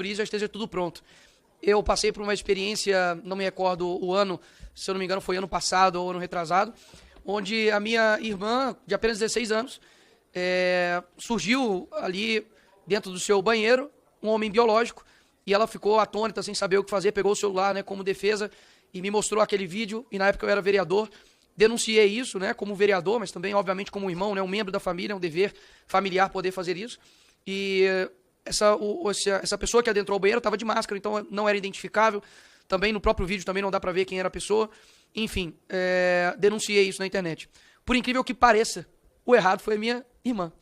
sobre isso já esteja tudo pronto. Eu passei por uma experiência, não me recordo o ano, se eu não me engano foi ano passado ou ano retrasado, onde a minha irmã, de apenas 16 anos, surgiu ali dentro do seu banheiro um homem biológico e ela ficou atônita, sem saber o que fazer, pegou o celular, né, como defesa e me mostrou aquele vídeo. E na época eu era vereador, denunciei isso, né, como vereador, mas também, obviamente, como irmão, né, um membro da família, é um dever familiar poder fazer isso. E essa pessoa que adentrou o banheiro estava de máscara, então não era identificável. Também no próprio vídeo também não dá para ver quem era a pessoa. Enfim, denunciei isso na internet. Por incrível que pareça, o errado foi a minha irmã.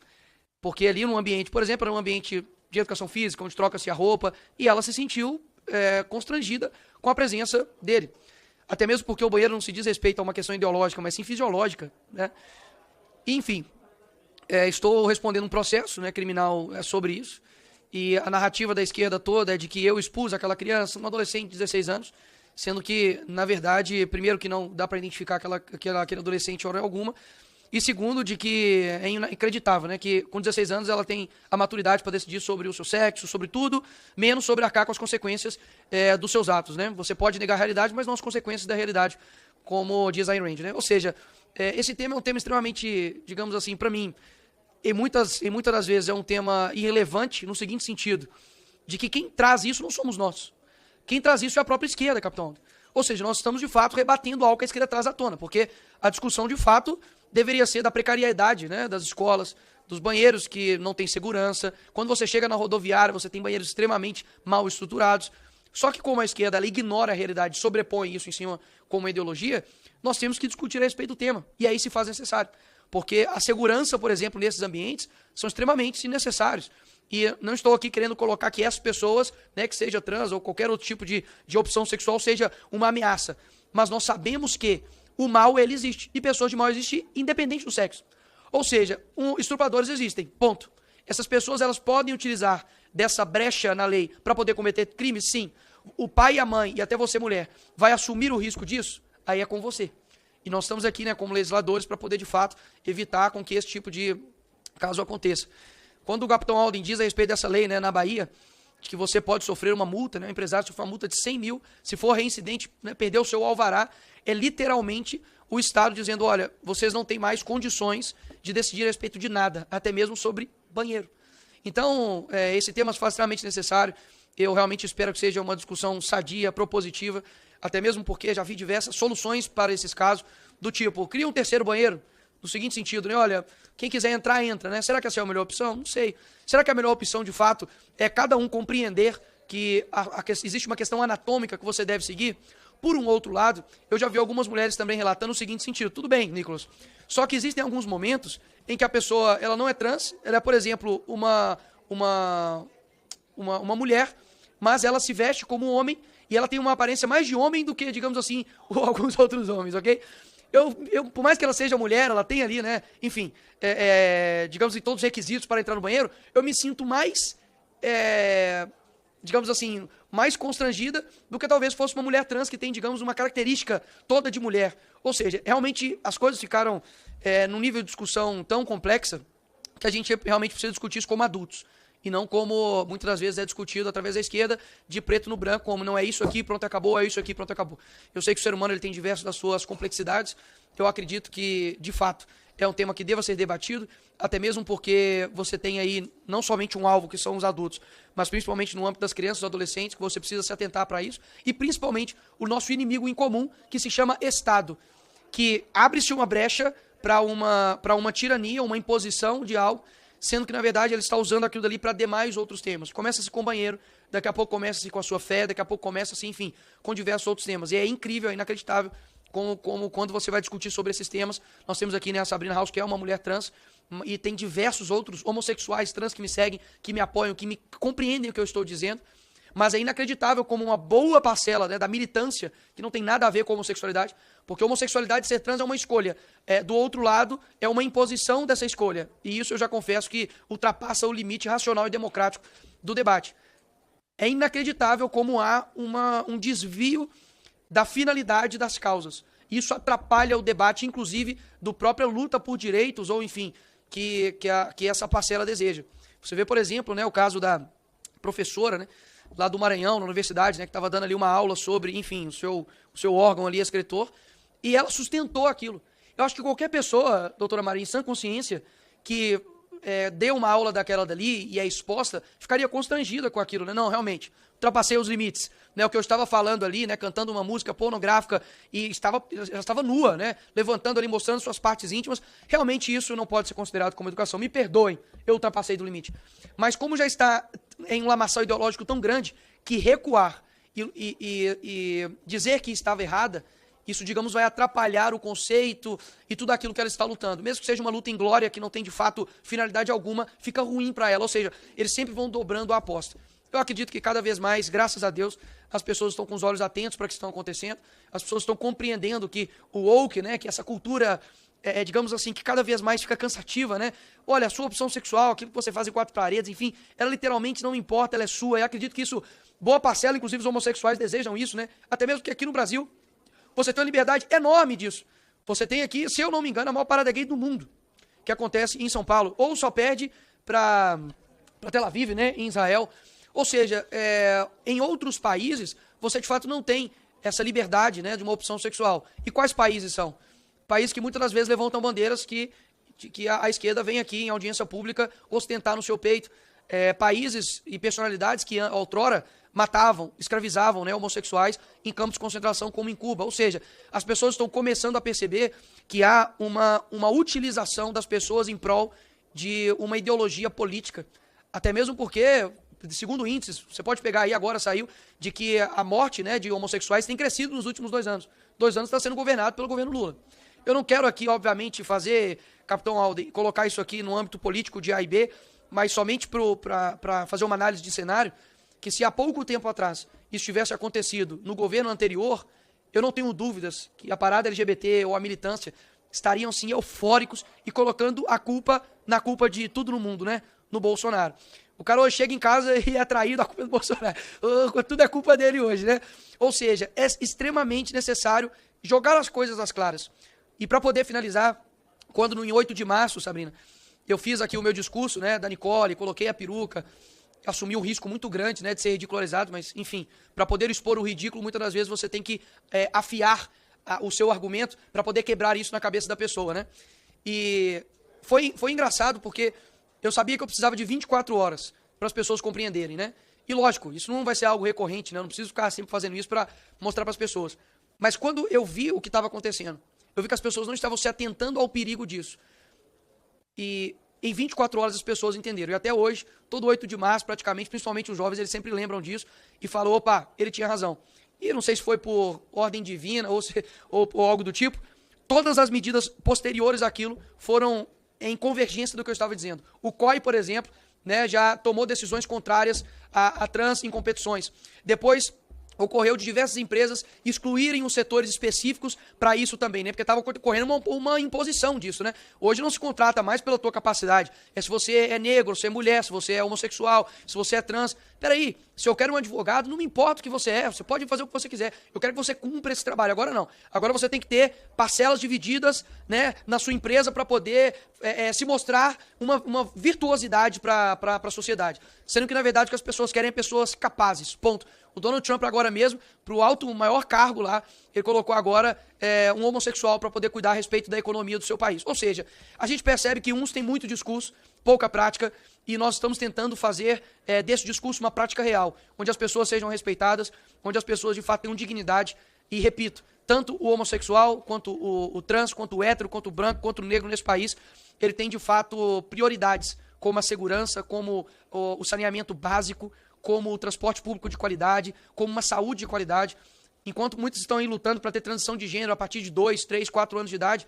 Porque ali no ambiente, por exemplo, era um ambiente de educação física, onde troca-se a roupa, e ela se sentiu constrangida com a presença dele. Até mesmo porque o banheiro não se diz respeito a uma questão ideológica, mas sim fisiológica, né? Enfim, estou respondendo um processo, né, criminal sobre isso. E a narrativa da esquerda toda é de que eu expus aquela criança, uma adolescente de 16 anos, sendo que, na verdade, primeiro que não dá para identificar aquele adolescente hora alguma, e segundo, de que é inacreditável, né, que com 16 anos ela tem a maturidade para decidir sobre o seu sexo, sobre tudo, menos sobre arcar com as consequências dos seus atos, né? Você pode negar a realidade, mas não as consequências da realidade, como diz Ayn Rand, né? Ou seja, esse tema é um tema extremamente, digamos assim, para mim, e muitas das vezes é um tema irrelevante no seguinte sentido, de que quem traz isso não somos nós. Quem traz isso é a própria esquerda, capitão. Ou seja, nós estamos de fato rebatendo algo que a esquerda traz à tona, porque a discussão de fato deveria ser da precariedade, né, das escolas, dos banheiros que não têm segurança. Quando você chega na rodoviária, você tem banheiros extremamente mal estruturados. Só que como a esquerda ela ignora a realidade, sobrepõe isso em cima como uma ideologia, nós temos que discutir a respeito do tema. E aí se faz necessário. Porque a segurança, por exemplo, nesses ambientes, são extremamente necessários. E não estou aqui querendo colocar que essas pessoas, né, que seja trans ou qualquer outro tipo de opção sexual, seja uma ameaça. Mas nós sabemos que o mal, ele existe. E pessoas de mal existem independente do sexo. Ou seja, estupradores existem, ponto. Essas pessoas, elas podem utilizar dessa brecha na lei para poder cometer crimes, sim. O pai e a mãe, e até você, mulher, vai assumir o risco disso? Aí é com você. E nós estamos aqui, né, como legisladores para poder, de fato, evitar com que esse tipo de caso aconteça. Quando o capitão Alden diz a respeito dessa lei, né, na Bahia, de que você pode sofrer uma multa, né, o empresário sofre uma multa de 100 mil, se for reincidente, né, perder o seu alvará, é literalmente o Estado dizendo, olha, vocês não têm mais condições de decidir a respeito de nada, até mesmo sobre banheiro. Então, esse tema se faz extremamente necessário. Eu realmente espero que seja uma discussão sadia, propositiva, até mesmo porque já vi diversas soluções para esses casos, do tipo, cria um terceiro banheiro, no seguinte sentido, né? Olha, quem quiser entrar, entra, né? Será que essa é a melhor opção? Não sei. Será que a melhor opção, de fato, é cada um compreender que existe uma questão anatômica que você deve seguir? Por um outro lado, eu já vi algumas mulheres também relatando o seguinte sentido. Tudo bem, Nicolas, só que existem alguns momentos em que a pessoa, ela não é trans, ela é, por exemplo, uma mulher, mas ela se veste como um homem e ela tem uma aparência mais de homem do que, digamos assim, alguns outros homens, ok? Por mais que ela seja mulher, ela tem ali, né, enfim, digamos assim, todos os requisitos para entrar no banheiro, eu me sinto mais, digamos assim, mais constrangida do que talvez fosse uma mulher trans que tem, digamos, uma característica toda de mulher. Ou seja, realmente as coisas ficaram num nível de discussão tão complexa que a gente realmente precisa discutir isso como adultos. E não como muitas das vezes é discutido através da esquerda, de preto no branco, como não é isso aqui, pronto, acabou, é isso aqui, pronto, acabou. Eu sei que o ser humano ele tem diversas das suas complexidades, eu acredito que, de fato, é um tema que deva ser debatido, até mesmo porque você tem aí não somente um alvo, que são os adultos, mas principalmente no âmbito das crianças e adolescentes, que você precisa se atentar para isso, e principalmente o nosso inimigo em comum, que se chama Estado, que abre-se uma brecha para uma tirania, uma imposição de algo, sendo que, na verdade, ele está usando aquilo dali para demais outros temas. Começa-se com o banheiro, daqui a pouco começa-se com a sua fé, daqui a pouco começa-se, enfim, com diversos outros temas. E é incrível, é inacreditável como quando você vai discutir sobre esses temas. Nós temos aqui, né, a Sabrina House, que é uma mulher trans, e tem diversos outros homossexuais trans que me seguem, que me apoiam, que me compreendem o que eu estou dizendo. Mas é inacreditável como uma boa parcela, né, da militância, que não tem nada a ver com homossexualidade, porque homossexualidade, ser trans é uma escolha. Do outro lado, é uma imposição dessa escolha. E isso eu já confesso que ultrapassa o limite racional e democrático do debate. É inacreditável como há um desvio da finalidade das causas. Isso atrapalha o debate, inclusive, do própria luta por direitos, ou enfim, que essa parcela deseja. Você vê, por exemplo, né, o caso da professora, né, lá do Maranhão, na universidade, né, que estava dando ali uma aula sobre, enfim, o seu órgão ali, escritor, e ela sustentou aquilo. Eu acho que qualquer pessoa, doutora Maria, em sã consciência, que deu uma aula daquela dali e é exposta, ficaria constrangida com aquilo, né? Não, realmente, ultrapassei os limites, né? O que eu estava falando ali, né? Cantando uma música pornográfica e já estava nua, né? Levantando ali, mostrando suas partes íntimas. Realmente isso não pode ser considerado como educação. Me perdoem, eu ultrapassei do limite. Mas como já está em um lamaçal ideológico tão grande, que recuar e dizer que estava errada, isso, digamos, vai atrapalhar o conceito e tudo aquilo que ela está lutando. Mesmo que seja uma luta em glória, que não tem, de fato, finalidade alguma, fica ruim para ela. Ou seja, eles sempre vão dobrando a aposta. Eu acredito que cada vez mais, graças a Deus, as pessoas estão com os olhos atentos para o que está acontecendo. As pessoas estão compreendendo que o woke, né, que essa cultura, digamos assim, que cada vez mais fica cansativa, né? Olha, a sua opção sexual, aquilo que você faz em quatro paredes, enfim, ela literalmente não importa, ela é sua. Eu acredito que isso, boa parcela, inclusive os homossexuais desejam isso, né? Até mesmo que aqui no Brasil, você tem uma liberdade enorme disso. Você tem aqui, se eu não me engano, a maior parada gay do mundo, que acontece em São Paulo, ou só perde para Tel Aviv, né, em Israel. Ou seja, em outros países, você de fato não tem essa liberdade, né, de uma opção sexual. E quais países são? Países que muitas das vezes levantam bandeiras que a esquerda vem aqui em audiência pública ostentar no seu peito. Países e personalidades que outrora matavam, escravizavam, né, homossexuais em campos de concentração como em Cuba. Ou seja, as pessoas estão começando a perceber que há uma utilização das pessoas em prol de uma ideologia política. Até mesmo porque, segundo índices, você pode pegar aí agora, saiu, de que a morte, né, de homossexuais tem crescido nos últimos 2 anos. 2 anos está sendo governado pelo governo Lula. Eu não quero aqui, obviamente, fazer, Capitão Alden, colocar isso aqui no âmbito político de A e B, mas somente para fazer uma análise de cenário, que se há pouco tempo atrás isso tivesse acontecido no governo anterior, eu não tenho dúvidas que a parada LGBT ou a militância estariam, sim, eufóricos e colocando a culpa na culpa de tudo no mundo, né? No Bolsonaro. O cara hoje chega em casa e é traído, a culpa é do Bolsonaro. Tudo é culpa dele hoje, né? Ou seja, é extremamente necessário jogar as coisas às claras. E para poder finalizar, quando em 8 de março, Sabrina, eu fiz aqui o meu discurso, né, da Nicole, coloquei a peruca, assumi um risco muito grande, né, de ser ridicularizado, mas, enfim, para poder expor o ridículo, muitas das vezes você tem que afiar o seu argumento para poder quebrar isso na cabeça da pessoa, né? E foi engraçado porque eu sabia que eu precisava de 24 horas para as pessoas compreenderem, né? E lógico, isso não vai ser algo recorrente, né? Eu não preciso ficar sempre fazendo isso para mostrar para as pessoas. Mas quando eu vi o que estava acontecendo, eu vi que as pessoas não estavam se atentando ao perigo disso. E em 24 horas as pessoas entenderam. E até hoje, todo 8 de março, praticamente, principalmente os jovens, eles sempre lembram disso e falam, opa, ele tinha razão. E não sei se foi por ordem divina ou algo do tipo, todas as medidas posteriores àquilo foram em convergência do que eu estava dizendo. O COI, por exemplo, né, já tomou decisões contrárias a trans em competições. Depois ocorreu de diversas empresas excluírem os setores específicos para isso também, né? Porque estava ocorrendo uma imposição disso, né? Hoje não se contrata mais pela tua capacidade. Se você é negro, se é mulher, se você é homossexual, se você é trans. Peraí, se eu quero um advogado, não me importa o que você é, você pode fazer o que você quiser. Eu quero que você cumpra esse trabalho. Agora não. Agora você tem que ter parcelas divididas, né, na sua empresa para poder se mostrar uma virtuosidade para a sociedade. Sendo que, na verdade, o que as pessoas querem é pessoas capazes. Ponto. O Donald Trump agora mesmo, para o maior cargo lá, ele colocou agora um homossexual para poder cuidar a respeito da economia do seu país. Ou seja, a gente percebe que uns têm muito discurso, pouca prática, e nós estamos tentando fazer desse discurso uma prática real, onde as pessoas sejam respeitadas, onde as pessoas de fato tenham dignidade. E repito, tanto o homossexual, quanto o trans, quanto o hétero, quanto o branco, quanto o negro nesse país, ele tem de fato prioridades, como a segurança, como o saneamento básico, como o transporte público de qualidade, como uma saúde de qualidade. Enquanto muitos estão aí lutando para ter transição de gênero a partir de 2, 3, 4 anos de idade,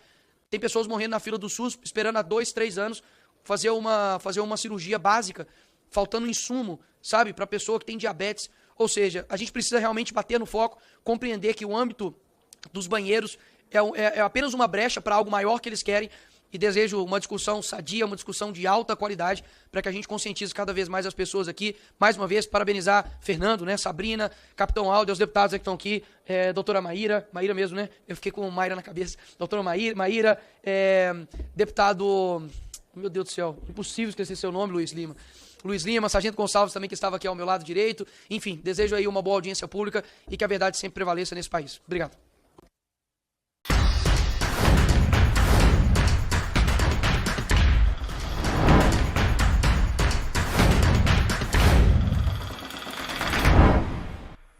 tem pessoas morrendo na fila do SUS, esperando há 2, 3 anos fazer uma cirurgia básica, faltando insumo, sabe, para a pessoa que tem diabetes. Ou seja, a gente precisa realmente bater no foco, compreender que o âmbito dos banheiros é apenas uma brecha para algo maior que eles querem. E desejo uma discussão sadia, uma discussão de alta qualidade, para que a gente conscientize cada vez mais as pessoas aqui. Mais uma vez, parabenizar Fernando, né, Sabrina, Capitão Aldo, os deputados que estão aqui, doutora Maíra mesmo, né? Eu fiquei com Maíra na cabeça. Doutora Maíra, deputado... Meu Deus do céu, impossível esquecer seu nome, Luiz Lima. Luiz Lima, Sargento Gonçalves também, que estava aqui ao meu lado direito. Enfim, desejo aí uma boa audiência pública e que a verdade sempre prevaleça nesse país. Obrigado.